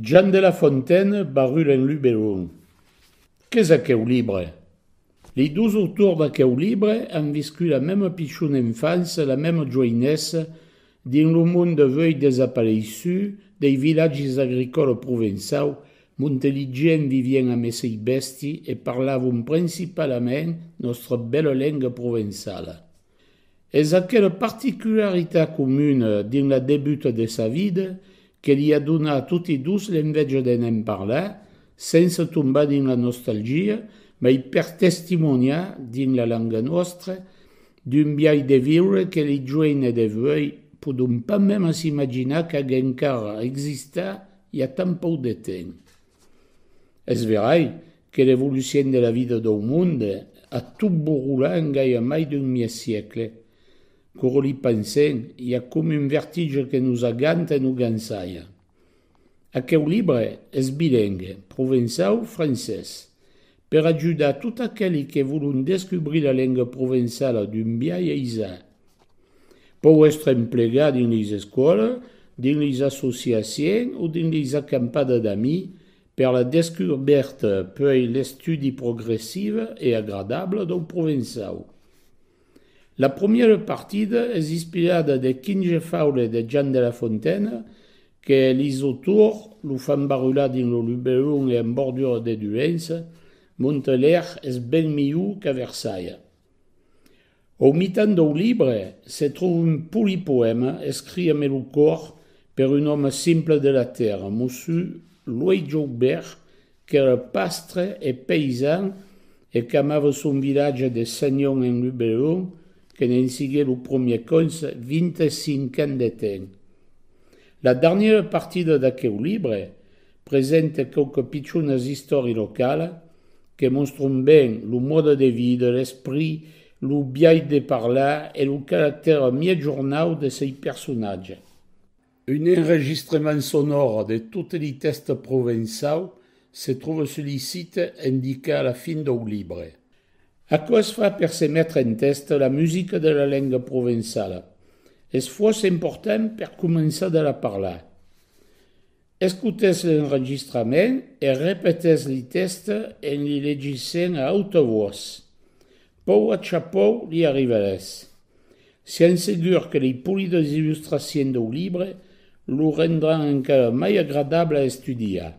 Jean de La Fontaine barul en Luberon. Qu'est-ce qu'au libre? Les 12 autours d'aqueu libre han viscut la même pichona enfance, la même joinesse, dans le monde veuil desapareissu des villages agricoles provençaux, intelligents vivien a mesei besti et parlaven principalement notre belle langue provençale. És aquella particularitat commune dans la début de sa vida que li a donat a tutti dus l'enveja de n'en parlar, sense tombar dans la nostalgia, mais per testimoniar, dans la langue nostra, d'un biai de viure que li joine de veuil podem pas même s'imaginar qu'hagué encara exista il y a tant peu de temps. És verai que l'évolution de la vida del monde a tout bourroulat en gaire mai d'un siècle. Quand li pensem, il y a comme un vertige que nous agante et nous gansaia. Aqueu libre és bilingue, provençau francès, per ajudar tot aquells que volen descobrir la langue provençala d'un biai aisat. Pou estre emplegat dans les escoles, dans les associations ou dans les acampades d'amis per la descoberte puis l'estudi progressive et agradable del provençau. La première partida és inspirada de 15 faules de Jean de La Fontaine que les auteurs lo fan barular dans le Luberon et en bordure de Duens, Monteler és ben millor qu'à Versailles. Au mitan del libre se trouve un polypoème écrit amb el cor per un homme simple de la terre, Monsieur Louis Joubert, qui era pastre et paysan et qu'amava son village de Sagnon en Luberon, que n'en sigué le premier cons 25 ans de temps. La dernière partie d'aqueu libre présente quelques pitchones histoires locales que montrent bien le mode de vie, de l'esprit, le biais de parler et le caractère mi-journal de ces personnages. Un enregistrement sonore de tous les textes provençaux se trouve sur le site indiqué à la fin du livre. À quoi se fa per se mettre en test la musique de la langue provençale? És fos important per començar de la parlar. Escoutez l'enregistrament et repetez les textes en li llegissant a haute voix. Pou a chapou li arribaràs. Si en segur que les polides il·lustracions del llibre lo rendran encara mai agradable a estudiar.